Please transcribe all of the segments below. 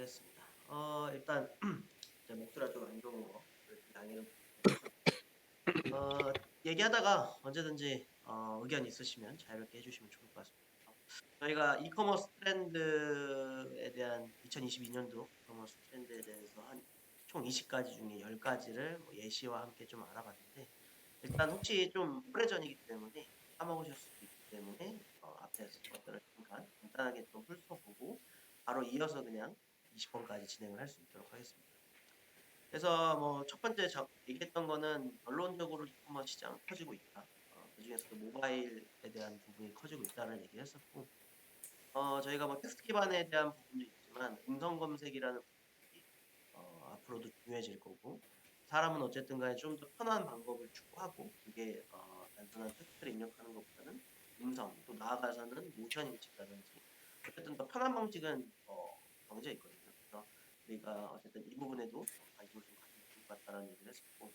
하겠습니다. 일단 제 목소리가 좀 안 좋은 거 양해를 부탁드리고요. 얘기하다가 언제든지 의견 있으시면 자유롭게 해주시면 좋을 것 같습니다. 저희가 이커머스 트렌드에 대한 2022년도 이커머스 트렌드에 대해서 한 총 20가지 중에 10가지를 예시와 함께 좀 알아봤는데, 일단 혹시 좀 오래전이기 때문에 까먹으실 수도 있기 때문에 앞에서 것들을 잠깐 간단하게 좀 훑어보고 바로 이어서 그냥 20번까지 진행을 할 수 있도록 하겠습니다. 그래서 뭐 첫 번째 얘기했던 거는 결론적으로 이커머스 시장 커지고 있다. 그중에서도 모바일에 대한 부분이 커지고 있다는 얘기를 했었고, 저희가 뭐 텍스트 기반에 대한 부분도 있지만 음성 검색이라는 부분이 앞으로도 중요해질 거고, 사람은 어쨌든 간에 좀 더 편한 방법을 추구하고, 그게 단순한 텍스트를 입력하는 것보다는 음성, 또 나아가서는 모션 인식이라든지 어쨌든 더 편한 방식은 정해져 있거든요. 그래서 우리가 어쨌든 이 부분에도 관심을 좀 가지면 좋을 것 같다는 얘기를 했었고,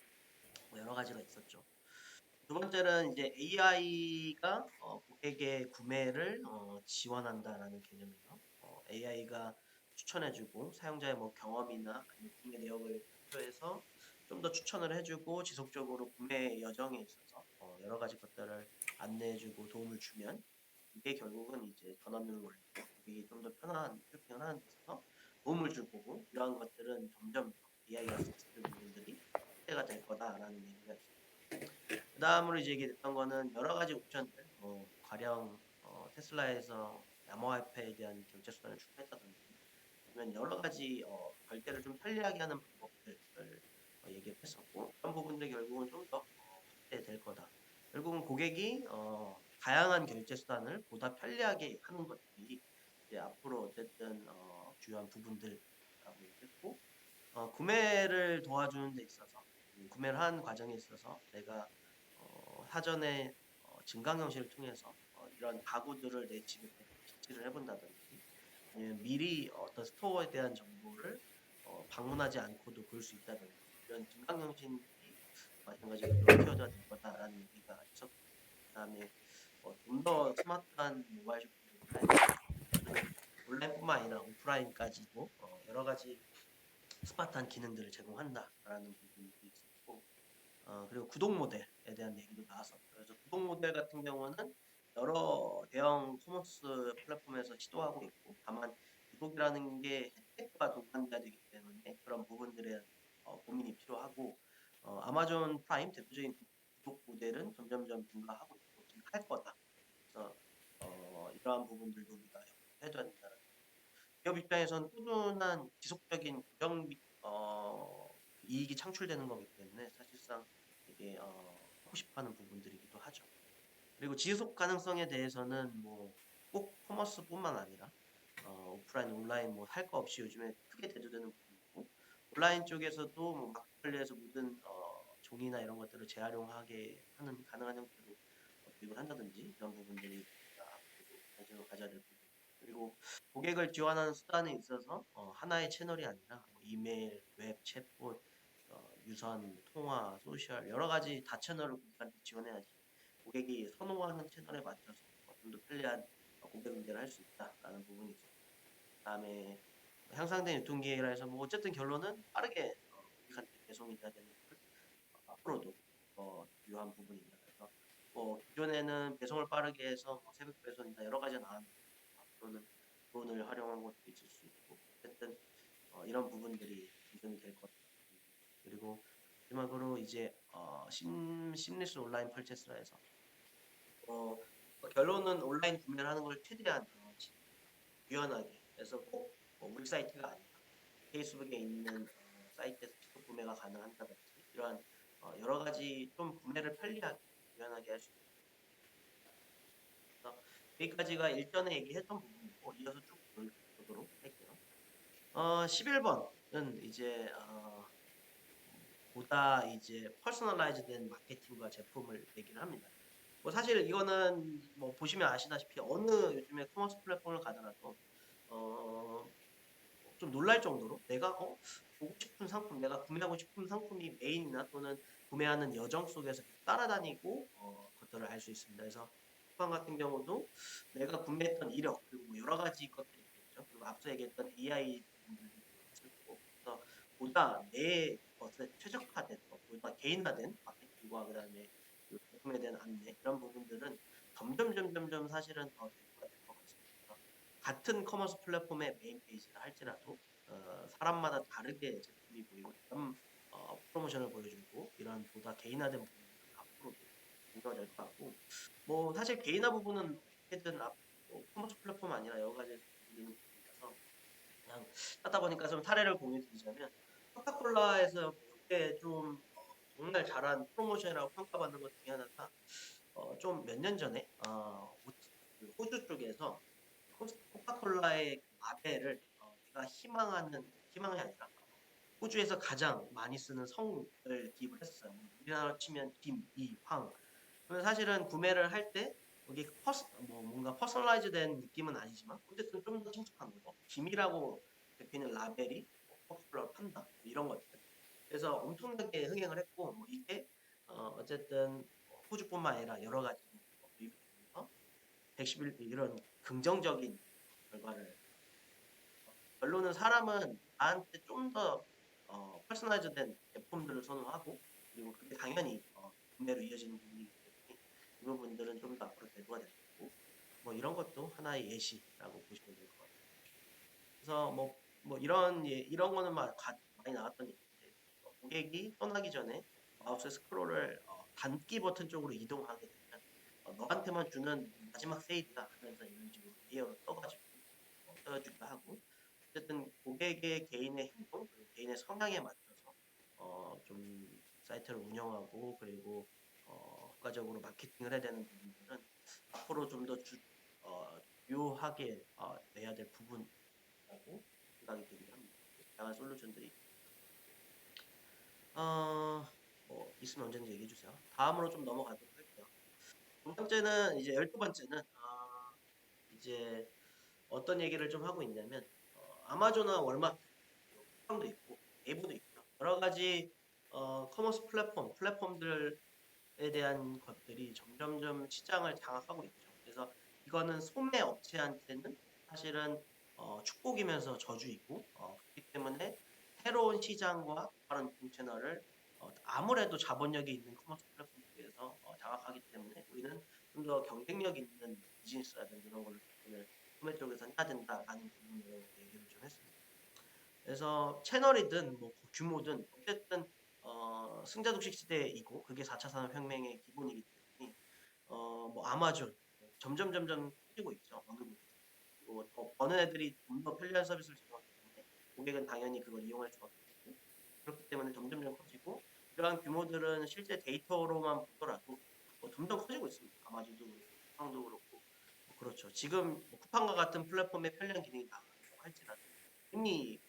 뭐 여러 가지가 있었죠. 두 번째는 이제 AI가 고객의 구매를 지원한다라는 개념이에요. AI가 추천해주고 사용자의 뭐 경험이나 아니면 구매 내역을 참조해서 좀 더 추천을 해주고 지속적으로 구매 여정에 있어서 여러 가지 것들을 안내해주고 도움을 주면, 이게 결국은 이제 전환율을 올리고 고객이 좀 더 편한 쇼핑을 하는 데 있어서 도움을 줄 거고, 이러한 것들은 점점 AI가 assisted 부분들이 확대가 될 거다라는 얘기가 있습니다. 그 다음으로 이제 얘기했던 거는 여러 가지 옵션들, 뭐 가령 테슬라에서 암호화폐에 대한 결제 수단을 추가했다든지, 아니면 여러 가지 결제를 좀 편리하게 하는 방법들을 얘기를 했었고, 그런 부분들이 결국은 좀 더 확대될 거다. 결국은 고객이 다양한 결제 수단을 보다 편리하게 하는 것들이 이제 앞으로 어쨌든 주요한 부분들이라고 얘기했고, 구매를 도와주는 데 있어서, 구매를 하는 과정에 있어서 내가 사전에 증강 형식을 통해서 이런 가구들을 내 집에 비치를 해본다든지, 아니면 미리 어떤 스토어에 대한 정보를 방문하지 않고도 볼 수 있다든지, 이런 증강 형식이 마찬가지로 좀 키워져야 될 거다라는 얘기가 있었고, 그다음에 좀 더 스마트한 모바일 쇼핑을 할 수 있는 온라인뿐만 아니라 오프라인까지도 여러 가지 스마트한 기능들을 제공한다라는 부분도 있었고, 그리고 구독 모델에 대한 얘기도 나왔었고, 그래서 구독 모델 같은 경우는 여러 대형 커머스 플랫폼에서 시도하고 있고, 다만 구독이라는 게 혜택과 동반돼야 되기 때문에 그런 부분들에 고민이 필요하고, 아마존 프라임 대표적인 구독 모델은 점점점 증가하고 있고 증가할 거다. 그래서 이러한 부분들도 우리가 해둬야 된다는, 기업 입장에서는 꾸준한 지속적인 고정비 이익이 창출되는 거기 때문에 사실상 이게 하고 싶어하는 부분들이기도 하죠. 그리고 지속 가능성에 대해서는 뭐 꼭 커머스뿐만 아니라 오프라인, 온라인 뭐 할 거 없이 요즘에 크게 대두되는 부분이고, 온라인 쪽에서도 뭐 마켓플레이에서 모든 종이나 이런 것들을 재활용하게 하는 가능한 형태로 도입을 한다든지, 이런 부분들이 앞으로도 관심을 가져야 될 부분. 그리고 고객을 지원하는 수단에 있어서 하나의 채널이 아니라 뭐 이메일, 웹, 챗봇, 유선, 통화, 소셜 여러 가지 다채널을 고객한테 지원해야지 고객이 선호하는 채널에 맞춰서 좀 더 편리한 고객 응대를 할 수 있다라는 부분이 있었고, 그다음에 향상된 유통기회라 해서 뭐 어쨌든 결론은 빠르게 고객한테 배송이 돼야 되는 것을 앞으로도 유효한 부분입니다. 그래서 뭐 기존에는 배송을 빠르게 해서 뭐 새벽 배송이나 여러 가지가 나왔는데, 앞으로는 드론을 활용한 것도 있을 수 있고, 어쨌든 이런 부분들이 기준이 될 것. 그리고 마지막으로 이제 심리스 온라인 펄체스라 해서 결론은 온라인 구매를 하는 걸 최대한 유연하게, 그래서 꼭뭐 우리 사이트가 아니라 페이스북에 있는 사이트에서 직접 구매가 가능한다든지, 이러한 여러 가지 좀 구매를 편리하게 유연하게 할 수 있어서, 여기까지가 일전에 얘기했던 부분이고 이어서 쭉 보도록 할게요. 11번은 이제 보다 이제 퍼스널라이즈된 마케팅과 제품을 얘기를 합니다. 뭐 사실 이거는 뭐 보시면 아시다시피 어느 요즘에 커머스 플랫폼을 가더라도 어, 좀 놀랄 정도로 내가 보고 싶은 상품, 내가 구매하고 싶은 상품이 메인이나 또는 구매하는 여정 속에서 따라다니고 것들을 알 수 있습니다. 그래서 쿠팡 같은 경우도 내가 구매했던 이력, 그리고 뭐 여러 가지 것들이 있겠죠. 그리고 앞서 얘기했던 AI 부분들이 있을 거고, 그래서 보다 내 것에 최적화된, 보다 개인화된 마케팅과 그다음에 그 제품에 대한 안내 이런 부분들은 점점 사실은 더 대두가 될 것 같습니다. 같은 커머스 플랫폼의 메인 페이지라 할지라도 사람마다 다르게 제품이 보이고 다른 프로모션을 보여주고 이런 보다 개인화된 부분들은 앞으로도 이루어질 것 같고, 뭐 사실 개인화 부분은 어떻게든 커머스 플랫폼 아니라 여러 가지에서 이루어지는 부분이라서 그냥 하다 보니까 좀 사례를 공유드리자면, 코카콜라에서 그때 좀 정말 잘한 프로모션이라고 평가받는 것 중에 하나가 좀 몇 년 전에 그 호주 쪽에서 코카콜라의 그 라벨을 내가 희망이 아니라 호주에서 가장 많이 쓰는 성을 기입을 했었어요. 우리나라로 치면 김, 이, 황. 그래서 사실은 구매를 할 때 이게 뭔가 퍼스널라이즈된 느낌은 아니지만 어쨌든 좀 더 친숙한 거. 김이라고 적혀있는 라벨이 코카콜라를 판다. 뭐 이런 것들. 그래서 엄청나게 흥행을 했고, 뭐 이게 어쨌든 호주뿐만 아니라 여러 가지 미국 중에서 111 이런 긍정적인 결과를, 결론은 사람은 나한테 좀 더 퍼스널라이즈된 제품들을 선호하고, 그리고 그게 당연히 구매로 이어지는 부분이기 때문에 이 부분들은 좀 더 앞으로 대두가 될 거고, 뭐 이런 것도 하나의 예시라고 보시면 될 것 같아요. 그래서 뭐 이런 거는 많이 나왔던 얘기인데, 고객이 떠나기 전에 마우스 스크롤을 닫기 버튼 쪽으로 이동하게 되면 너한테만 주는 마지막 세일이다 하면서 이런 식으로 예어로 떠주기도 하고, 어쨌든 고객의 개인의 행동, 그리고 개인의 성향에 맞춰서 좀 사이트를 운영하고, 그리고 효과적으로 마케팅을 해야 되는 부분들은 앞으로 좀 더 주요하게 내야 될 부분이라고 생각이 들긴 합니다. 다양한 솔루션들이 뭐 있으면 언제든지 얘기해 주세요. 다음으로 좀 넘어가도록 할게요. 두 번째는 이제 12번째는 이제 어떤 얘기를 좀 하고 있냐면, 아마존과 월마트, 쿠팡도 있고 네이버도 있고요. 여러 가지 커머스 플랫폼들에 대한 것들이 점점점 시장을 장악하고 있죠. 그래서 이거는 소매 업체한테는 사실은 축복이면서 저주이고, 그렇기 때문에 새로운 시장과 다른 유통 채널을 아무래도 자본력이 있는 커머스 플랫폼 쪽에서 장악하기 때문에 우리는 좀 더 경쟁력 있는 비즈니스라든지 이런 걸 접근을 소매 쪽에서 해야 된다라는 부분으로 얘기를 좀 했습니다. 그래서 채널이든 뭐 규모든 어쨌든 승자독식 시대이고 그게 4차 산업혁명의 기본이기 때문에 뭐 아마존 점점 커지고 있죠. 어느 곳에서. 그리고 더 버는 애들이 좀 더 편리한 서비스를 제공하기 때문에 고객은 당연히 그걸 이용할 수밖에 없고, 그렇기 때문에 점점점 커지고, 이러한 규모들은 실제 데이터로만 보더라도 점점 커지고 있습니다. 아마존도 그렇고 쿠팡도 그렇고. 그렇죠. 지금 뭐 쿠팡과 같은 플랫폼의 편리한 기능이 나간다고 할지라도 이미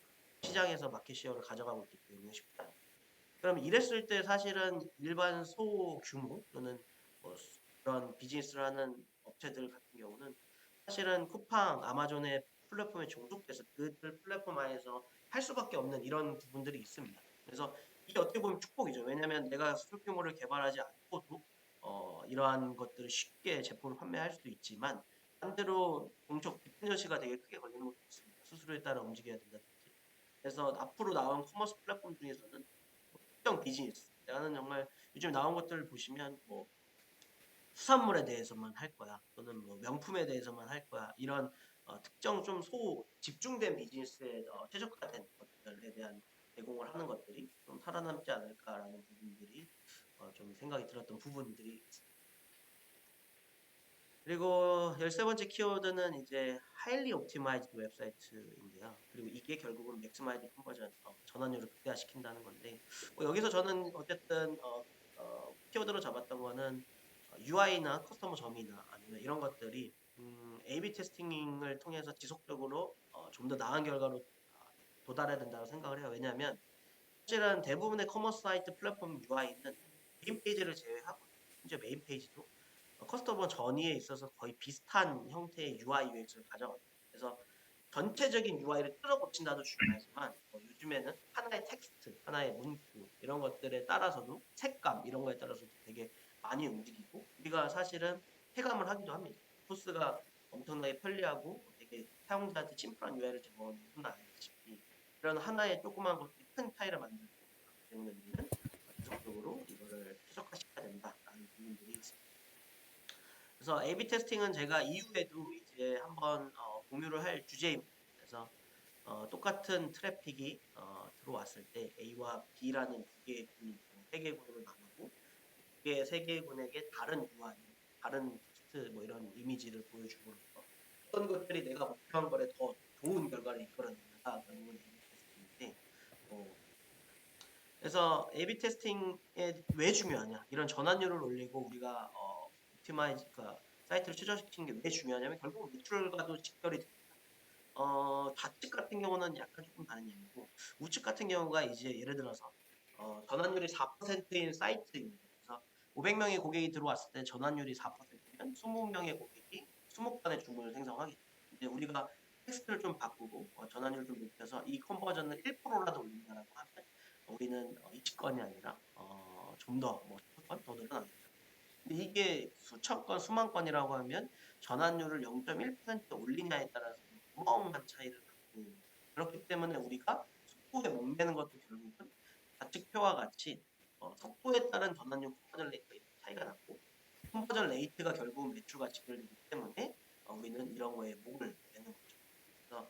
시장에서 마켓시어를 가져가고 있기 때문에 쉽지 않아요. 그럼 이랬을 때 사실은 일반 소규모 또는 그런 비즈니스를 하는 업체들 같은 경우는 사실은 쿠팡, 아마존의 플랫폼에 종속돼서 그들 플랫폼 안에서 할 수밖에 없는 이런 부분들이 있습니다. 그래서 이게 어떻게 보면 축복이죠. 왜냐하면 내가 소규모를 개발하지 않고도 이러한 것들을 쉽게 제품을 판매할 수도 있지만, 반대로 종속 디펜던시가 되게 크게 걸리는 것도 있습니다. 수수료에 따라 움직여야 된다든지. 그래서 앞으로 나온 커머스 플랫폼 중에서는 특정 비즈니스, 나는 정말 요즘 나온 것들을 보시면 뭐 수산물에 대해서만 할 거야, 또는 뭐 명품에 대해서만 할 거야, 이런 특정 좀 집중된 비즈니스에 최적화된 것들에 대한 제공을 하는 것들이 좀 살아남지 않을까라는 부분들이 좀 생각이 들었던 부분들이 있습니다. 그리고 13번째 키워드는 이제 highly optimized 웹사이트인데요. 그리고 이게 결국은 maximize 컨버전, 전환율을 극대화시킨다는 건데, 여기서 저는 어쨌든 키워드로 잡았던 거는 UI나 커스터머 점이나 아니면 이런 것들이 A/B 테스팅을 통해서 지속적으로 좀 더 나은 결과로 도달해야 된다고 생각을 해요. 왜냐하면 사실은 대부분의 커머스 사이트 플랫폼 UI는 메인 페이지를 제외하고 심지어 메인 페이지도 커스터머 전이에 있어서 거의 비슷한 형태의 UI UX를 가져가요. 그래서 전체적인 UI를 뜯어 고친다도 중요하지만 요즘에는 하나의 텍스트, 하나의 문구 이런 것들에 따라서도 색감 이런 거에 따라서도 되게 많이 움직이고, 우리가 사실은 체감을 하기도 합니다. 코스가 엄청나게 편리하고 되게 사용자한테 심플한 UI를 제공하는 건 누구나 알다시피 이런 하나의 조그만 것들이 큰 차이를 만들기 때문에 우리는 지속적으로 이거를 최적화시켜야 된다라는 부분들이 있습니다. 그래서 A/B 테스팅은 제가 이후에도 이제 한번 공유를 할 주제입니다. 그래서 똑같은 트래픽이 들어왔을 때 A와 B라는 두 개의 군이 세 개의 군으로 나누고 세 개의 군에게 다른 UI, 다른 텍스트 뭐 이런 이미지를 보여줌으로써 어떤 것들이 내가 목표한 거에 더 좋은 결과를 이끌어내는가 결국은 A/B 테스팅인데 그래서 A/B 테스팅에 왜 중요하냐? 이런 전환율을 올리고 우리가 옵티마이즈, 그러니까 사이트를 최적화시키는 게 왜 중요하냐면 결국 매출과도 직결이 됩니다. 좌측 같은 경우는 약간 조금 다른 얘기고 우측 같은 경우가 이제 예를 들어서 전환율이 4%인 사이트입니다. 그래서 500명의 고객이 들어왔을 때 전환율이 4%면 20명의 고객이 20건의 주문을 생성하겠죠. 근데 우리가 텍스트를 좀 바꾸고 전환율을 좀 높여서 이 컨버전을 1%라도 올린다라고 하면 우리는 20건이 아니라 좀 더뭐 10건 더 늘어나겠죠. 근데 이게 수천 건, 수만 건이라고 하면 전환율을 0.1% 올리냐에 따라서 어마어마한 차이를 갖고 있는 거예요. 그렇기 때문에 우리가 속도에 목매는 것도 결국은 좌측표와 같이 속도에 따른 전환율 컨버전 레이트가 차이가 났고 컨버전 레이트가 결국은 매출과 직결되기 때문에 우리는 이런 거에 목을 매는 거죠. 그래서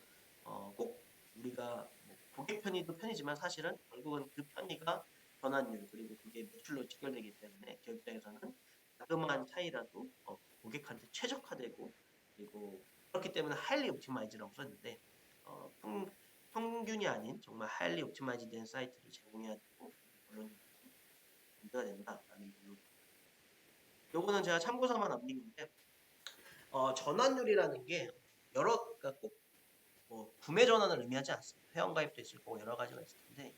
꼭 우리가 뭐 고객 편의도 편이지만 사실은 결국은 그 편의가 전환율 그리고 그게 매출로 직결되기 때문에 기업 입장에서는 자그마한 차이라도 고객한테 최적화되고 그리고 그렇기 때문에 highly optimize라고 썼는데 평균이 아닌 정말 highly optimized 된 사이트를 제공해야 되고 결론적으로 문제가 된다라는 부분. 요거는 제가 참고 삼아 남긴 건데 전환율이라는 게 그러니까 꼭 뭐 구매 전환을 의미하지 않습니다. 회원가입도 있을 거고 여러 가지가 있을 텐데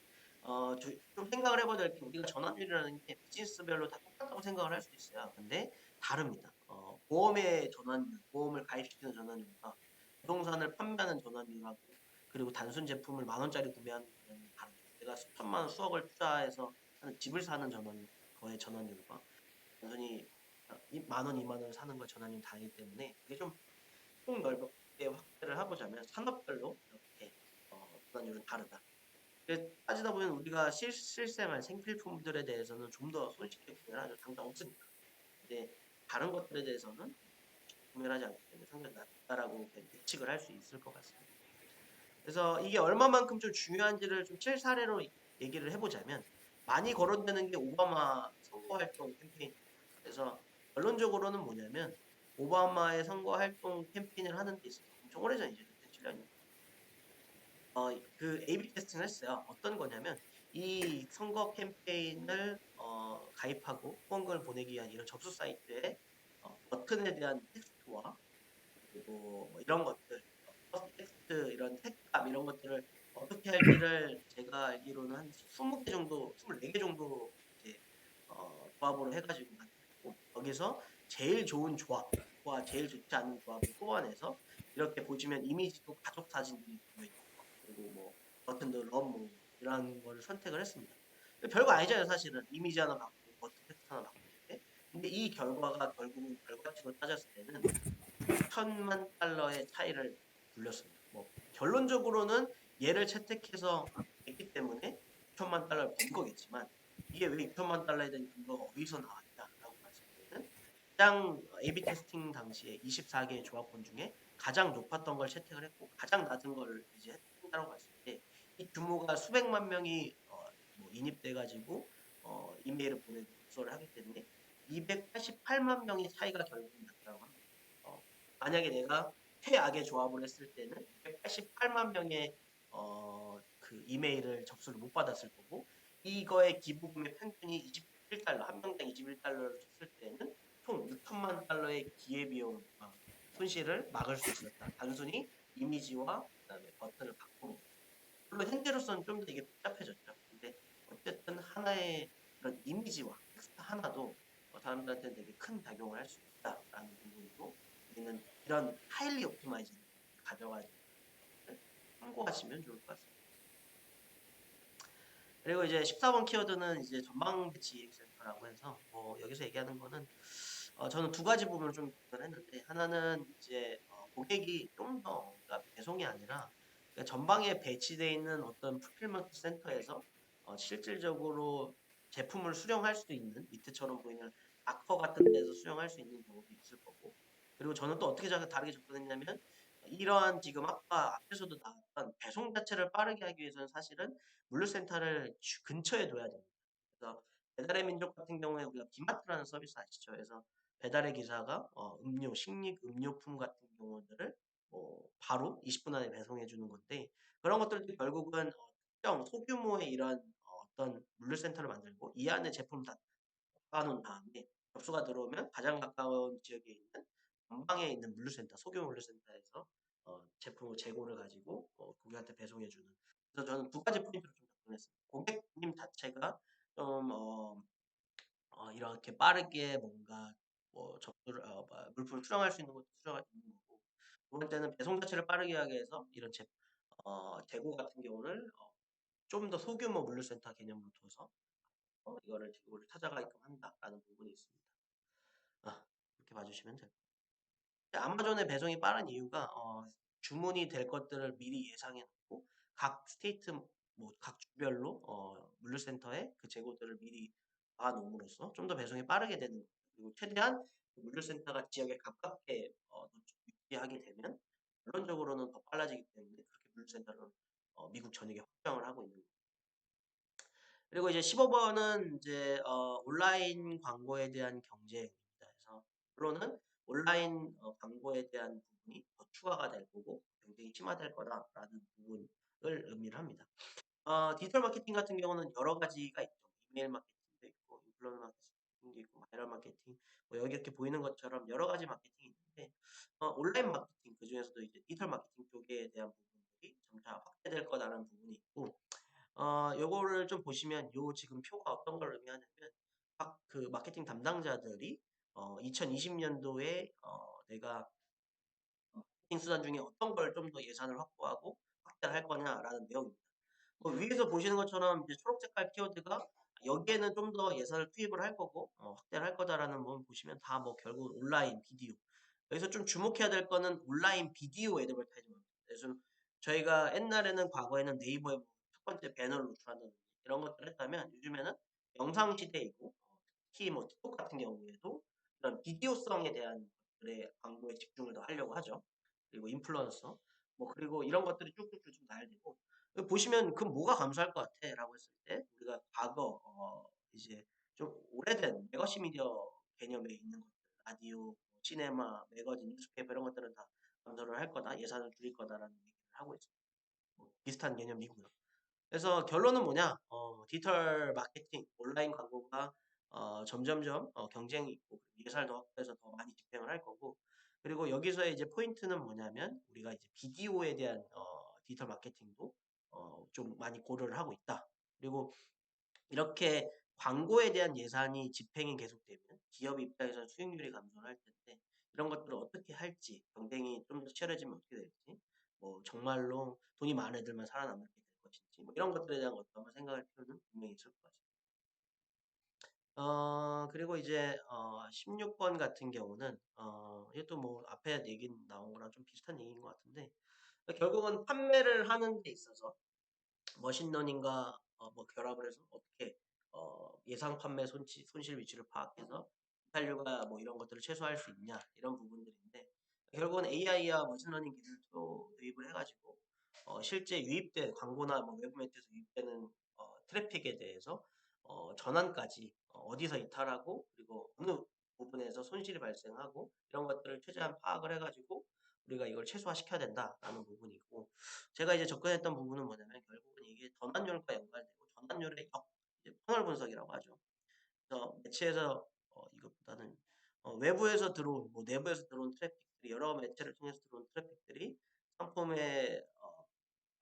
좀 생각을 해봐야 될 게 우리가 전환율이라는 게 비즈니스별로 다 똑같다고 생각을 할 수 있어요. 근데 다릅니다. 보험의 전환율, 보험을 가입시키는 전환율과 부동산을 판매하는 전환율하고 그리고 단순 제품을 10,000원짜리 구매하는 전환율이 다릅니다. 내가 수천만 원, 수억을 투자해서 집을 사는 전환율, 거의 전환율과 단순히 10,000원, 20,000원을 사는 거 전환율이 다르기 때문에 이게 좀 폭넓게 확대를 해보자면 산업별로 이렇게 전환율은 다르다. 따지다 보면 우리가 실생활 생필품들에 대해서는 좀 더 손쉽게 구매를 하죠. 당장 없으니까. 근데 다른 것들에 대해서는 구매를 하지 않기 때문에 상당히 낮다라고 예측을 할 수 있을 것 같습니다. 그래서 이게 얼마만큼 좀 중요한지를 좀 실사례로 얘기를 해보자면 많이 거론되는 게 오바마 선거활동 캠페인입니다. 그래서 결론적으로는 뭐냐면 오바마의 선거활동 캠페인을 하는 데 있어서 엄청 오래전이죠. 2007년이요. 그 A/B 테스팅을 했어요. 어떤 거냐면 이 선거 캠페인을 가입하고 후원금을 보내기 위한 이런 접수 사이트에 버튼에 대한 텍스트와 그리고 뭐 이런 것들, 퍼스트 텍스트 이런 색감 이런 것들을 어떻게 할지를 제가 알기로는 한 20개 정도, 24개 정도 이제 조합으로 해가지고 만들고 거기서 제일 좋은 조합과 제일 좋지 않은 조합을 뽑아내서 이렇게 보시면 이미지도 가족 사진들이 보여있고 그리고 뭐 버튼도 럼뭐 이런 거를 선택을 했습니다. 별거 아니잖아요, 사실은. 이미지 하나 바꾸고 버튼 텍스트 하나 바꾸는데. 근데 이 결과가 결국은 결과치로 따졌을 때는 6천만 달러의 차이를 불렸습니다. 뭐 결론적으로는 얘를 채택해서 했기 때문에 6천만 달러를 번 거겠지만 이게 왜 6천만 달러에 대한 근거가 어디서 나왔냐라고 봤을 때는 가장 A/B 테스팅 당시에 24개의 조합원 중에 가장 높았던 걸 채택을 했고 가장 낮은 걸 이제 했다고 봤을 때 이 규모가 수백만 명이 뭐 인입돼 가지고 이메일을 보내고 접수를 하기 때문에 288만 명의 차이가 결국은 났다고 합니다. 만약에 내가 최악의 조합을 했을 때는 288만 명의 그 이메일을 접수를 못 받았을 거고 이거의 기부금의 평균이 21달러, 한 명당 21달러를 줬을 때는 총 6천만 달러의 기회비용 손실을 막을 수 있었다. 단순히 이미지와 그다음에 버튼을 바꾸는 거죠. 물론 현재로서는 좀 더 이게 복잡해졌죠. 근데 어쨌든 하나의 그런 이미지와 텍스트 하나도 사람들한테 되게 큰 작용을 할 수 있다라는 부분으로 우리는 이런 하일리 옵티마이징 가져가지고 참고하시면 좋을 것 같습니다. 그리고 이제 14번 키워드는 이제 전방 배치 이익 센터라고 해서 뭐 여기서 얘기하는 거는 저는 두 가지 부분을 좀 구별했는데 하나는 이제 고객이 좀 더 그러니까 배송이 아니라 그러니까 전방에 배치되어 있는 어떤 풀필먼트 센터에서 실질적으로 제품을 수령할 수 있는 밑에처럼 보이는 아커 같은 데서 수령할 수 있는 경우도 있을 거고 그리고 저는 또 어떻게 다르게 접근했냐면 이러한 지금 아까 앞에서도 나왔던 배송 자체를 빠르게 하기 위해서는 사실은 물류센터를 근처에 둬야 됩니다. 그래서 배달의 민족 같은 경우에 우리가 비마트라는 서비스 아시죠? 그래서 배달의 기사가 음료, 식립, 음료품 같은 경우들을 바로 20분 안에 배송해 주는 건데 그런 것들도 결국은 특정 소규모의 이런 어떤 물류센터를 만들고 이 안에 제품 다 박아놓은 다음에 접수가 들어오면 가장 가까운 지역에 있는 전방에 있는 물류센터, 소규모 물류센터에서 제품을 재고를 가지고 고객한테 배송해주는. 그래서 저는 두 가지 포인트로 좀 접근했습니다. 고객님 자체가 좀 이렇게 빠르게 뭔가 접수를 물품을 수령할 수 있는 것도 수령할 수 있는 거고 두 번째는 배송 자체를 빠르게 하기 위해서 이런 재고 같은 경우를 좀 더 소규모 물류센터 개념으로 둬서 이거를 재고를 찾아가게끔 한다라는 부분이 있습니다. 이렇게 봐주시면 될 것 같아요. 아마존의 배송이 빠른 이유가 주문이 될 것들을 미리 예상해 놓고 각 스테이트 뭐 각 주별로 물류센터에 그 재고들을 미리 박아놓음으로써 좀 더 배송이 빠르게 되는 거예요. 그리고 최대한 그 물류센터가 지역에 가깝게 유지하게 되면 결론적으로는 더 빨라지기 때문에 그렇게 물류센터를 미국 전역에 확장을 하고 있는 거예요. 그리고 이제 15번은 이제 온라인 광고에 대한 경쟁입니다. 그래서 물론은 온라인 광고에 대한 부분이 더 추가가 될 거고 경쟁이 심화될 거다라는 부분을 의미를 합니다. 디지털 마케팅 같은 경우는 여러 가지가 있죠. 이메일 마케팅도 있고 인플루언서 마케팅도 있고 바이럴 마케팅 뭐 여기 이렇게 보이는 것처럼 여러 가지 마케팅이 있는데 온라인 마케팅 그중에서도 이제 디지털 마케팅 쪽에 대한 부분들이 점차 확대될 거다라는 부분이 있고 요거를 좀 보시면 요 지금 표가 어떤 걸 의미하냐면 각 그 마케팅 담당자들이 2020년도에 내가 마케팅 수단 중에 어떤 걸 좀 더 예산을 확보하고 확대를 할 거냐라는 내용입니다. 위에서 보시는 것처럼 이제 초록색깔 키워드가 여기에는 좀 더 예산을 투입을 할 거고 확대를 할 거다라는 부분 보시면 다 뭐 결국 온라인 비디오 여기서 좀 주목해야 될 거는 온라인 비디오 애드버타이징입니다. 그래서 저희가 옛날에는 과거에는 네이버에 첫 번째 배너를 노출한다든지 이런 것들을 했다면 요즘에는 영상 시대이고 특히 뭐 틱톡 같은 경우에도 이런 비디오성에 대한 것들의 광고에 집중을 더 하려고 하죠. 그리고 인플루언서 그리고 이런 것들이 쭉쭉쭉 좀 나야 되고 보시면 그럼 뭐가 감소할 것 같아? 라고 했을 때 우리가 과거 이제 좀 오래된 레거시 미디어 개념에 있는 것들 라디오, 시네마, 매거진, 뉴스페이퍼 이런 것들은 다 감소를 할 거다. 예산을 줄일 거다라는 얘기를 하고 있습니다. 비슷한 개념이고요. 그래서 결론은 뭐냐? 디지털 마케팅, 온라인 광고가 점점점 경쟁이 있고 예산을 더 확보해서 더 많이 집행을 할 거고 그리고 여기서의 이제 포인트는 뭐냐면 우리가 이제 비디오에 대한 디지털 마케팅도 좀 많이 고려를 하고 있다. 그리고 이렇게 광고에 대한 예산이 집행이 계속되면 기업 입장에서 수익률이 감소를 할 텐데 이런 것들을 어떻게 할지 경쟁이 좀 더 치열해지면 어떻게 될지 정말로 돈이 많은 애들만 살아남게 될 것인지 이런 것들에 대한 것도 한번 생각할 필요는 분명히 있을 것 같습니다. 그리고 이제 16번 같은 경우는 이것도 뭐 앞에 얘기 나온 거랑 좀 비슷한 얘기인 것 같은데 결국은 판매를 하는 데 있어서 머신러닝과 결합을 해서 어떻게 예상 판매 손실 위치를 파악해서 이탈률과 뭐 이런 것들을 최소화할 수 있냐 이런 부분들인데 결국은 AI와 머신러닝 기술도 도입을 해가지고 실제 유입된 광고나 뭐 외부 매체에서 유입되는 트래픽에 대해서 전환까지 어디서 이탈하고 그리고 어느 부분에서 손실이 발생하고 이런 것들을 최대한 파악을 해가지고 우리가 이걸 최소화시켜야 된다라는 부분이고 제가 이제 접근했던 부분은 뭐냐면 결국은 이게 전환율과 연관되고 전환율의 이제 퍼널 분석이라고 하죠. 그래서 매체에서 이것보다는 외부에서 들어온 뭐 내부에서 들어온 트래픽들이 여러 매체를 통해서 들어온 트래픽들이 상품의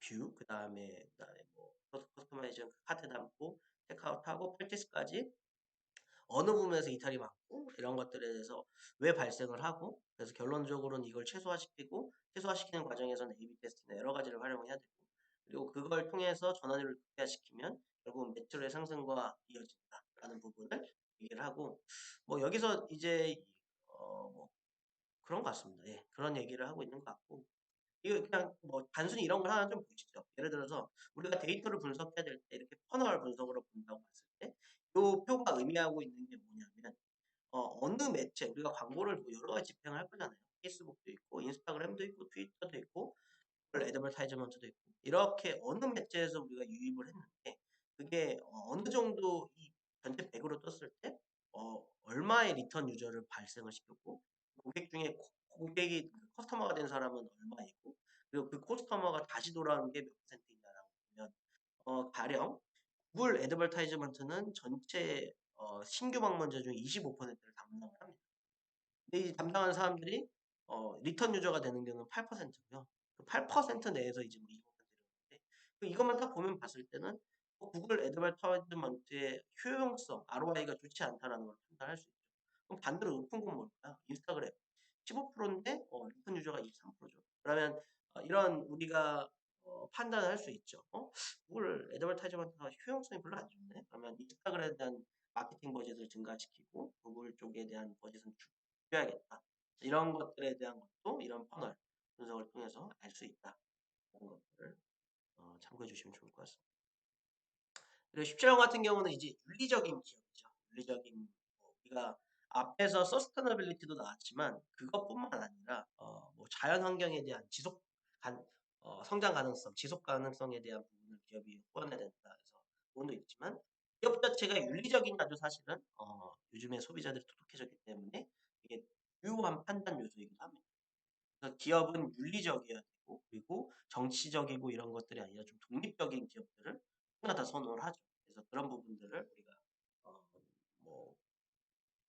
뷰 그다음에 뭐 커스터마이제이션 카드 담고 체크아웃하고 퍼체스까지 어느 부분에서 이탈이 많고 이런 것들에 대해서 왜 발생을 하고 그래서 결론적으로는 이걸 최소화시키고 최소화시키는 과정에서는 A/B 테스트나 여러 가지를 활용해야 되고 그리고 그걸 통해서 전환율을 극대화시키면 결국은 매출의 상승과 이어진다라는 부분을 얘기를 하고 여기서 이제 뭐 그런 것 같습니다. 예, 그런 얘기를 하고 있는 것 같고 이거 그냥 뭐 단순히 이런 걸 하나 좀 보시죠. 예를 들어서 우리가 데이터를 분석해야 될 때 이렇게 퍼널 분석으로 본다고 봤을 때 이 표가 의미하고 있는 게 뭐냐면 어느 매체 우리가 광고를 뭐 여러 가지 집행을 할 거잖아요. 페이스북도 있고 인스타그램도 있고 트위터도 있고 애드버타이즈먼트도 있고 이렇게 어느 매체에서 우리가 유입을 했는데 그게 어느 정도 이 전체 100으로 떴을 때 얼마의 리턴 유저를 발생을 시켰고 고객 중에 고객이 커스터머가 된 사람은 얼마이고 그리고 그 커스터머가 다시 돌아오는 게 몇 퍼센트이냐라고 보면 가령 구글 애드버타이즈먼트는 전체 신규 방문자 중 25%를 담당을 합니다. 근데 이 담당하는 사람들이 리턴 유저가 되는 경우는 8%고요. 그 8% 내에서 이제 뭐 25%를 그 이것만 딱 보면 봤을 때는 구글 애드버타이즈먼트의 효용성, ROI가 좋지 않다라는 걸 판단할 수 있죠. 그럼 반대로 높은 건 뭘까요? 인스타그램 15%인데 리턴 유저가 23%죠. 그러면 이런 우리가 판단을 할 수 있죠. 구글 애드버타이즈먼트가 효용성이 별로 안 좋네. 그러면 인스타그램에 대한 마케팅 버젯을 증가시키고 구글 쪽에 대한 버젯은 줄여야겠다. 이런 것들에 대한 것도 이런 퍼널 분석을 통해서 알 수 있다. 이런 것들을 참고해 주시면 좋을 것 같습니다. 그리고 17번 같은 경우는 이제 윤리적인 기업이죠. 윤리적인 우리가 앞에서 서스테너빌리티도 나왔지만 그것뿐만 아니라 뭐 자연 환경에 대한 성장 가능성, 지속 가능성에 대한 부분을 기업이 확보해야 된다 해서 부분도 있지만 기업 자체가 윤리적이냐도 사실은 요즘에 소비자들이 똑똑해졌기 때문에 이게 유효한 판단 요소이기도 합니다. 그래서 기업은 윤리적이어야 되고 그리고 정치적이고 이런 것들이 아니라 좀 독립적인 기업들을 하나 다 선호를 하죠. 그래서 그런 부분들을 우리가 뭐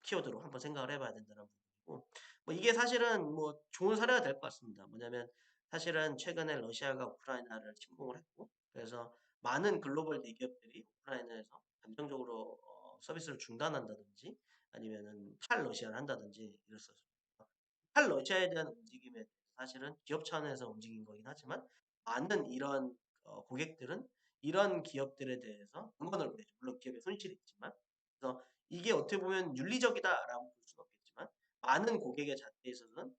키워드로 한번 생각을 해봐야 된다는 부분이고 뭐 이게 사실은 뭐 좋은 사례가 될 것 같습니다. 뭐냐면 사실은 최근에 러시아가 우크라이나를 침공을 했고 그래서 많은 글로벌 대기업들이 우크라이나에서 감정적으로 서비스를 중단한다든지 아니면은 탈러시아를 한다든지 이랬었습니다. 탈러시아에 대한 움직임에 대해서 사실은 기업 차원에서 움직인 거긴 하지만 많은 이런 고객들은 이런 기업들에 대해서 응원을 보내죠. 물론 기업의 손실이 있지만 그래서 이게 어떻게 보면 윤리적이다라고 볼 수는 없겠지만 많은 고객의 잣대에 있어서는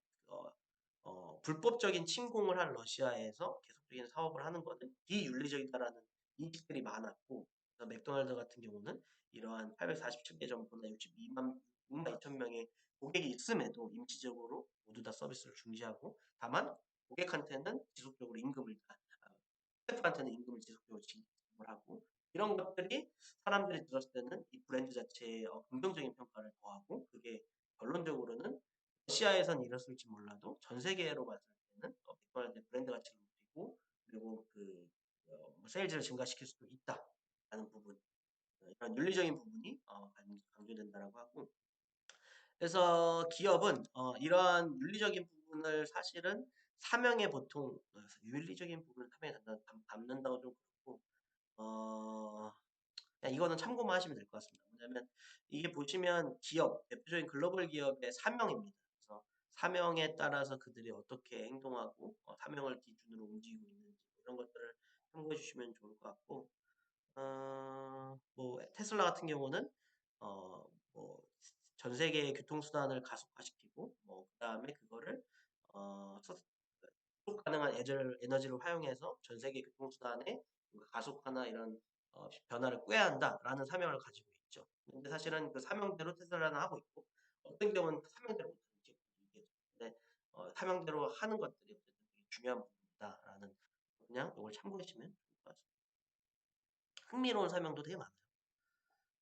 어, 불법적인 침공을 한 러시아에서 계속적인 사업을 하는 것은 비윤리적이다라는 인식들이 많았고 그래서 맥도날드 같은 경우는 이러한 847개 점포나 62만 6만 2천 명의 고객이 있음에도 임시적으로 모두 다 서비스를 중지하고 다만 고객한테는 지속적으로 스태프한테는 임금을 지속적으로 지급을 하고 이런 것들이 사람들이 들었을 때는 이 브랜드 자체에 긍정적인 평가를 더하고 그게 결론적으로는 러시아에선 이랬을지 몰라도 전 세계로 봤을 때는 맥도날드 브랜드 가치를 높이고 그리고 뭐 세일즈를 증가시킬 수도 있다라는 부분 이런 윤리적인 부분이 강조된다라고 하고 그래서 기업은 이러한 윤리적인 부분을 사실은 사명에 보통 윤리적인 부분을 사명에 담는다고 좀 그렇고 그냥 이거는 참고만 하시면 될 것 같습니다. 뭐냐면 이게 보시면 기업 대표적인 글로벌 기업의 사명입니다. 그래서 사명에 따라서 그들이 어떻게 행동하고 사명을 기준으로 움직이고 있는지 이런 것들을 참고해 주시면 좋을 것 같고 뭐 테슬라 같은 경우는 뭐 전 세계의 교통수단을 가속화시키고 뭐 그다음에 그거를 지속 가능한 에너지를 활용해서 전 세계 교통수단의 가속화나 이런 변화를 꾀야 한다라는 사명을 가지고 있죠. 근데 사실은 그 사명대로 테슬라는 하고 있고 어떤 경우는 그 사명대로 못하는 기업들이 있겠죠. 근데 사명대로 하는 것들이 어쨌든 되게 중요한 부분이다라는 그냥 이걸 참고하시면 좋을 것 같습니다. 흥미로운 사명도 되게 많아요.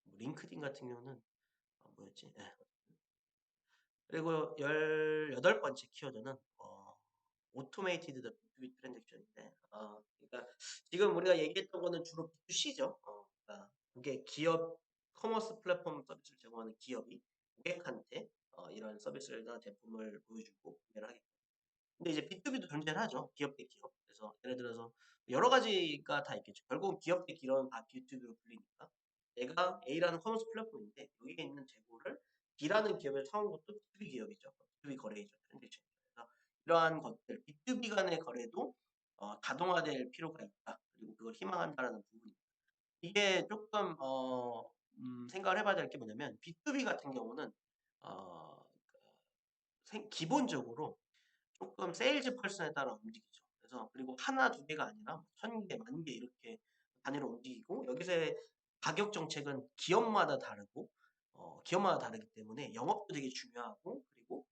뭐 링크드인 같은 경우는 뭐였지? 예. 그리고 18번째 키워드는 오토메이티드 B2B 트랜잭션인데 그러니까 지금 우리가 얘기했던 거는 주로 B2C죠. 그러니까 그게 기업 커머스 플랫폼 서비스를 제공하는 기업이 고객한테 이런 서비스나 제품을 보여주고 구매를 하겠다. 근데 이제 B2B도 존재를 하죠. 기업 대 기업. 그래서 예를 들어서 여러 가지가 다 있겠죠. 결국은 기업 대 기업은 다 B2B로 불리니까 내가 A라는 커머스 플랫폼인데 여기에 있는 재고를 B라는 기업에 사온 것도 B2B 기업이죠. B2B 거래이죠. 트랜잭션. 그래서 이러한 것들 B2B 간의 거래도 다동화될 필요가 있다. 그리고 그걸 희망한다라는 부분입니다. 이게 조금 생각을 해봐야 될 게 뭐냐면 B2B 같은 경우는 어, 기본적으로 조금 세일즈 펄슨에 따라 움직이죠. 그래서 그리고 하나 두 개가 아니라 1,000개, 10,000개 이렇게 단위로 움직이고 여기서의 가격 정책은 기업마다 다르고 기업마다 다르기 때문에 영업도 되게 중요하고 그리고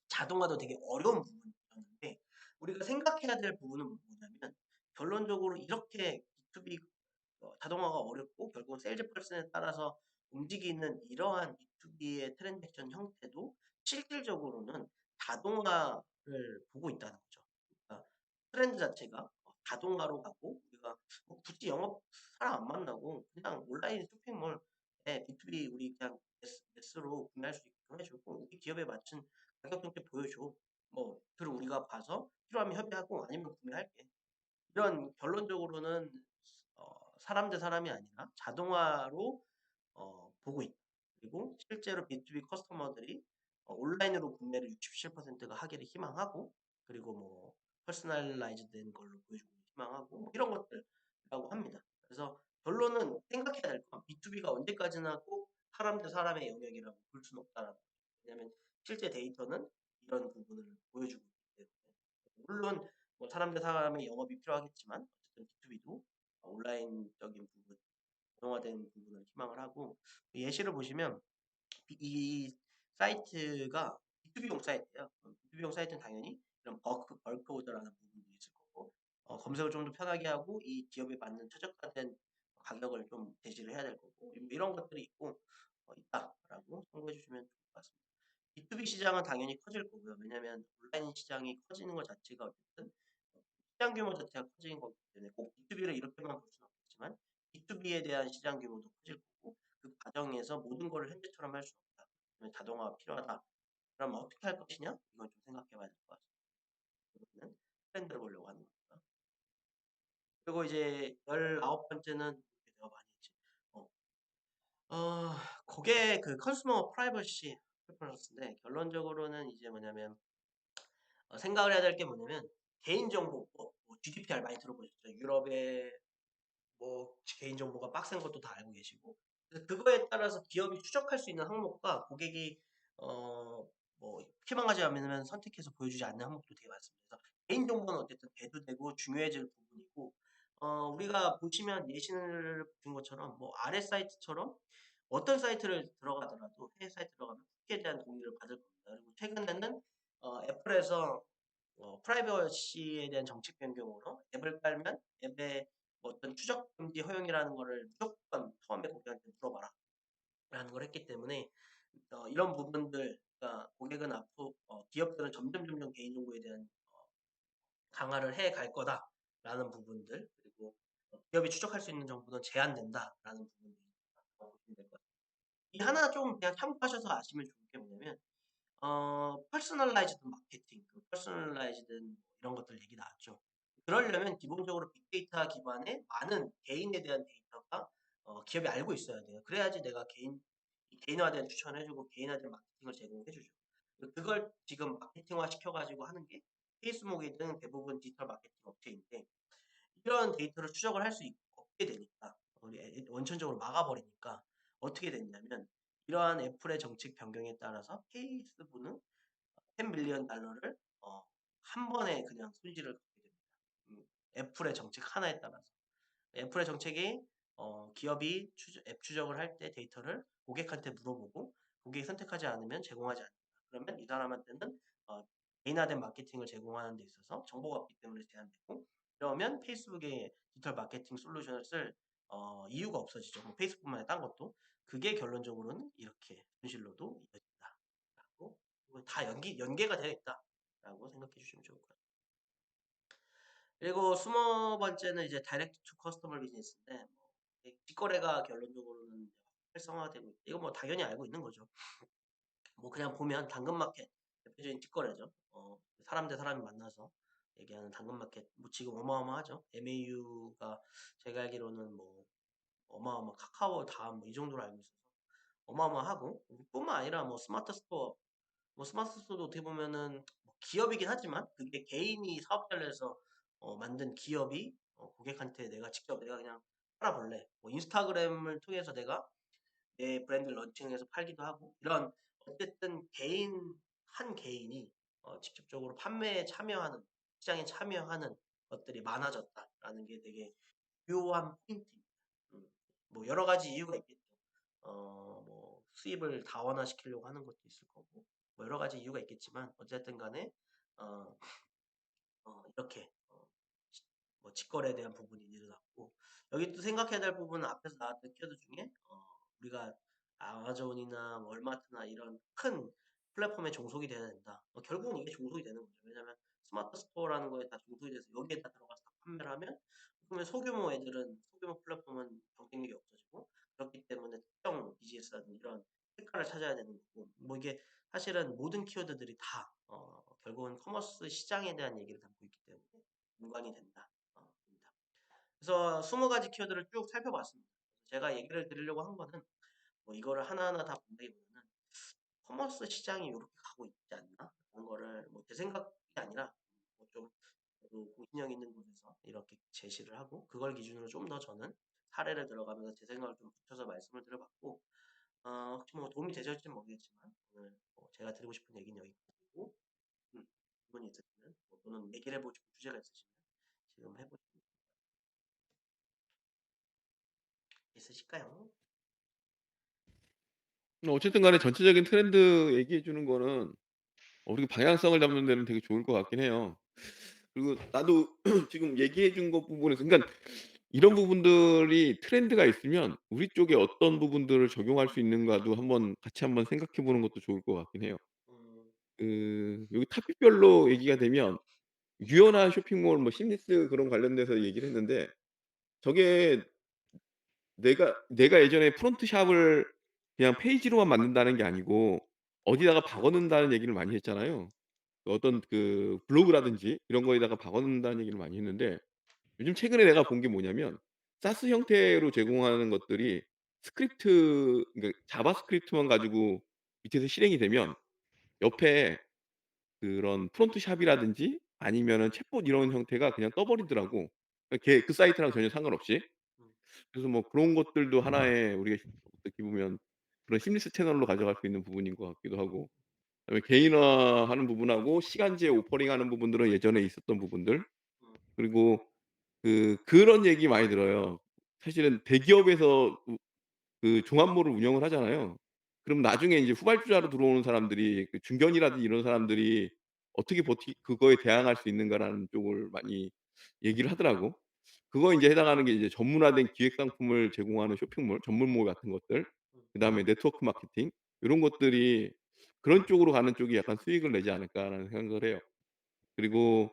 자동화도 되게 어려운 부분이었는데 우리가 생각해야 될 부분은 뭐냐면 결론적으로 이렇게 B2B 자동화가 어렵고 결국 세일즈 펄슨에 따라서 움직이는 이러한 B2B의 트랜잭션 형태도 실질적으로는 자동화를 보고 있다는 거죠. 그러니까 트렌드 자체가 자동화로 가고 우리가 뭐 굳이 영업 사람 안 만나고 그냥 온라인 쇼핑몰에 B2B 우리 그냥 매스로 구매할 수 있게끔 해주고 우리 기업에 맞춘 가격 정책 보여줘. 뭐 그리고 우리가 봐서 필요하면 협의하고 아니면 구매할게. 이런 결론적으로는 사람 대 사람이 아니라 자동화로 보고 있다. 그리고 실제로 B2B 커스터머들이 온라인으로 구매를 67%가 하기를 희망하고 그리고 뭐 퍼스널라이즈 된 걸로 보여주고 희망하고 뭐 이런 것들이라고 합니다. 그래서 결론은 생각해야 될 건 B2B가 언제까지나 꼭 사람 대 사람의 영역이라고 볼 수는 없다는 거죠. 왜냐하면 실제 데이터는 이런 부분을 보여주고 있기 때문에 물론 뭐 사람 대 사람의 영업이 필요하겠지만 어쨌든 B2B도 온라인적인 부분, 자동화된 부분을 희망을 하고 예시를 보시면 이 사이트가 B2B용 사이트예요. B2B용 사이트는 당연히 이런 벌크 오더라는 부분도 있을 거고 검색을 좀 더 편하게 하고 이 기업에 맞는 최저가된 가격을 좀 제시를 해야 될 거고 이런 것들이 있고 있다라고 참고해 주시면 좋을 것 같습니다. B2B 시장은 당연히 커질 거고요. 왜냐하면 온라인 시장이 커지는 것 자체가 어쨌든 시장 규모 자체가 커지는 거기 때문에 꼭 B2B를 이렇게만 볼 수는 없겠지만 B2B에 대한 시장 규모도 커질 거고 그 과정에서 모든 거를 현재처럼 할 수 없다. 그러면 자동화가 필요하다. 그럼 어떻게 할 것이냐? 이건 좀 생각해 봐야 될 것 같습니다. 이거는 트렌드를 보려고 하는 거니까. 그리고 이제 19번째는 내가 많이 했지. 어, 그게 그 컨슈머 프라이버시 프리퍼런스인데 결론적으로는 이제 뭐냐면 생각을 해야 될 게 뭐냐면 개인정보법, 뭐 GDPR 많이 들어보셨죠? 유럽의 뭐 개인정보가 빡센 것도 다 알고 계시고 그래서 그거에 따라서 기업이 추적할 수 있는 항목과 고객이 뭐 희망하지 않으면 선택해서 보여주지 않는 항목도 되게 많습니다. 그래서 개인정보는 어쨌든 대두되고 중요해질 부분이고 우리가 보시면 예시를 준 것처럼 뭐 아래 사이트처럼 어떤 사이트를 들어가더라도 해외 사이트 들어가면 쿠키에 대한 동의를 받을 겁니다. 그리고 최근에는 애플에서 프라이버시에 대한 정책 변경으로 앱을 깔면 앱에 뭐 어떤 추적 금지 허용이라는 거를 무조건 처음에 고객한테 물어봐라 라는 걸 했기 때문에 이런 부분들 그러니까 고객은 앞으로 기업들은 점점 개인정보에 대한 강화를 해 갈 거다라는 부분들 그리고 기업이 추적할 수 있는 정보는 제한된다라는 부분이 보시면 될 것 같아요. 이 하나 좀 그냥 참고하셔서 아시면 좋을 게 뭐냐면 퍼스널라이즈드 마케팅, 퍼스널라이즈드 이런 것들 얘기 나왔죠. 그러려면 기본적으로 빅데이터 기반의 많은 개인에 대한 데이터가 기업이 알고 있어야 돼요. 그래야지 내가 개인화된 추천을 해주고 개인화된 마케팅을 제공해주죠. 그걸 지금 마케팅화 시켜가지고 하는 게 페이스북이든 대부분 디지털 마케팅 업체인데 이런 데이터를 추적을 할 수 없게 되니까 원천적으로 막아버리니까 어떻게 됐냐면 이러한 애플의 정책 변경에 따라서 페이스북은 10 밀리언 달러를 한 번에 그냥 손실을 갖게 됩니다. 애플의 정책 하나에 따라서. 애플의 정책이 기업이 앱 추적을 할 때 데이터를 고객한테 물어보고 고객이 선택하지 않으면 제공하지 않는다. 그러면 이 사람한테는 개인화된 마케팅을 제공하는 데 있어서 정보가 없기 때문에 제한되고 그러면 페이스북의 디지털 마케팅 솔루션을 쓸 이유가 없어지죠. 뭐 페이스북만 해 딴 것도 그게 결론적으로는 이렇게 손실로도 이어진다. 라고 다 연계가 되어 있다라고 생각해 주시면 좋을 것 같아요. 그리고 20번째는 이제 다이렉트 투 커스터머 비즈니스인데 뭐 직거래가 결론적으로는 활성화되고 있다. 이거 뭐 당연히 알고 있는 거죠. 뭐 그냥 보면 당근마켓 대표적인 직거래죠. 사람 대 사람이 만나서 얘기하는 당근마켓 뭐 지금 어마어마하죠. MAU가 제가 알기로는 뭐 카카오 다음 뭐 이 정도로 알고 있어서 어마어마하고 뿐만 아니라 뭐 스마트 스토어 뭐 스마트 스토어도 어떻게 보면은 뭐 기업이긴 하지만 그게 개인이 사업자를 해서 만든 기업이 고객한테 내가 그냥 팔아볼래. 뭐 인스타그램을 통해서 내가 내 브랜드를 런칭해서 팔기도 하고 이런 어쨌든 한 개인이 직접적으로 판매에 참여하는 시장에 참여하는 것들이 많아졌다라는 게 되게 묘한 포인트입니다. 음. 뭐 여러 가지 이유가 있겠죠. 뭐 수입을 다원화시키려고 하는 것도 있을 거고 뭐 여러 가지 이유가 있겠지만 어쨌든 간에 어 이렇게 뭐 직거래에 대한 부분이 늘어났고 여기 또 생각해야 될 부분은 앞에서 나왔던 키워드 중에 우리가 아마존이나 월마트나 이런 큰 플랫폼에 종속이 돼야 된다. 결국은 이게 종속이 되는 거죠. 왜냐하면 스마트 스토어라는 거에 다 종속이 돼서 여기에 다 들어가서 다 판매를 하면 그러면 소규모 애들은 소규모 플랫폼은 경쟁력이 없어지고 그렇기 때문에 특정 BGS라든지 이런 색깔을 찾아야 되는 거고 뭐 이게 사실은 모든 키워드들이 다 결국은 커머스 시장에 대한 얘기를 담고 있기 때문에 연관이 된다. 입니다. 그래서 20가지 키워드를 쭉 살펴봤습니다. 제가 얘기를 드리려고 한 거는 뭐 이거를 하나하나 다 본다기보다는 커머스 시장이 이렇게 가고 있지 않나? 그런 거를 뭐 제 생각이 아니라 뭐좀 공신력 있는 곳에서 이렇게 제시를 하고 그걸 기준으로 좀 더 저는 사례를 들어가면서 제 생각을 좀 붙여서 말씀을 드려봤고 혹시 뭐 도움이 되실지 모르겠지만 오늘 뭐 제가 드리고 싶은 얘기는 여기까지고 질문이 있으시면 뭐 또는 얘기를 해보고 싶은 주제가 있으시면 지금 해보시면 있으실까요? 어쨌든 간에 전체적인 트렌드 얘기해 주는 거는 우리가 방향성을 잡는 데는 되게 좋을 것 같긴 해요. 그리고 나도 지금 얘기해 준 것 부분에서 그러니까 이런 부분들이 트렌드가 있으면 우리 쪽에 어떤 부분들을 적용할 수 있는가도 같이 한번 생각해 보는 것도 좋을 것 같긴 해요. 음, 여기 탑픽별로 얘기가 되면 유연한 쇼핑몰 뭐 심리스 그런 관련돼서 얘기를 했는데 저게 내가 예전에 프론트 샵을 그냥 페이지로만 만든다는 게 아니고 어디다가 박아 놓는다는 얘기를 많이 했잖아요. 어떤 그 블로그라든지 이런 거에다가 박아 놓는다는 얘기를 많이 했는데 요즘 최근에 내가 본 게 뭐냐면 사스 형태로 제공하는 것들이 그러니까 자바스크립트만 가지고 밑에서 실행이 되면 옆에 그런 프론트 샵이라든지 아니면은 챗봇 이런 형태가 그냥 떠 버리더라고. 그 사이트랑 전혀 상관없이. 음, 그래서 뭐 그런 것들도 하나의 우리가 어떻게 보면 그런 심리스 채널로 가져갈 수 있는 부분인 것 같기도 하고 그다음에 개인화하는 부분하고 시간제 오퍼링하는 부분들은 예전에 있었던 부분들 음, 그리고 그런 얘기 많이 들어요. 사실은 대기업에서 그 종합몰을 운영을 하잖아요. 그럼 나중에 인제 후발주자로 들어오는 사람들이 그 중견이라든지 이런 사람들이 어떻게 버티 그거에 대항할 수 있는가라는 쪽을 많이 얘기를 하더라고. 그거에 인제 해당하는 게 이제 전문화된 기획 상품을 제공하는 쇼핑몰, 전문몰 같은 것들, 음, 그다음에 네트워크 마케팅 요런 것들이 '그런 쪽으로 가는 쪽이 약간 수익을 내지 않을까.'라는 생각을 해요. 그리고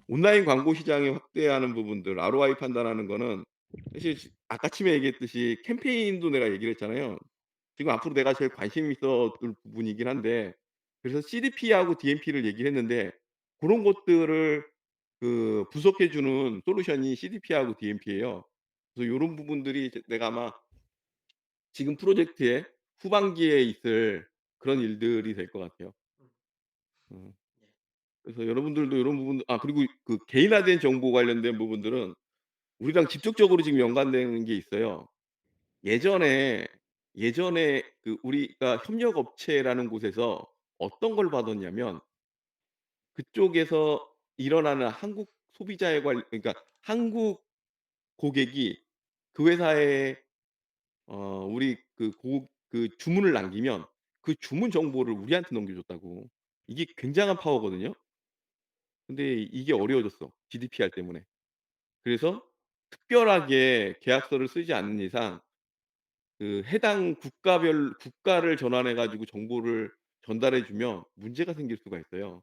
온라인 광고 시장을 확대하는 부분들 ROI 판단하는 거는 사실 아까 처음에 얘기했듯이 캠페인도 내가 얘기를 했잖아요. 지금 앞으로 내가 제일 관심 있었을 부분이긴 한데 그래서 CDP하고 DMP를 얘기를 했는데 고런 것들을 분석해 주는 솔루션이 CDP하고 DMP예요. 그래서 요런 부분들이 이제 내가 아마 지금 프로젝트의 후반기에 있을 그런 일들이 될 것 같아요. 음, 음. 네, 그래서 여러분들도 요런 부분 그리고 그 개인화된 정보 관련된 부분들은 우리랑 직접적으로 지금 연관되는 게 있어요. 예전에 그 우리가 협력 업체라는 곳에서 어떤 걸 받았냐면 그쪽에서 일어나는 한국 소비자에 그러니까 한국 고객이 그 회사에 우리 그 주문을 남기면 그 주문 정보를 우리한테 넘겨줬다고. 이게 굉장한 파워거든요. 근데 이게 어려워졌어, GDPR 때문에. 그래서 특별하게 계약서를 쓰지 않는 이상 해당 국가를 전환해 가지고 정보를 전달해 주면 문제가 생길 수가 있어요.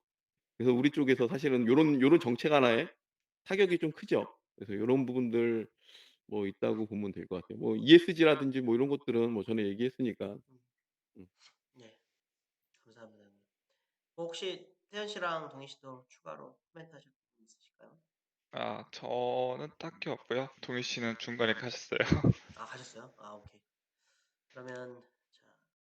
그래서 우리 쪽에서 사실은 요런 정책 하나에 타격이 좀 크죠. 그래서 요런 부분들 뭐 있다고 보면 될 것 같아요. 뭐 ESG라든지 뭐 이런 것들은 뭐 전에 얘기했으니까. 음, 음. 네, 감사합니다. 혹시 태현 씨랑 동희 씨도 추가로 코멘트 하실 부분 있으실까요? 저는 딱히 없고요. 동희 씨는 중간에 가셨어요. 아, 가셨어요? 아, 오케이. 그러면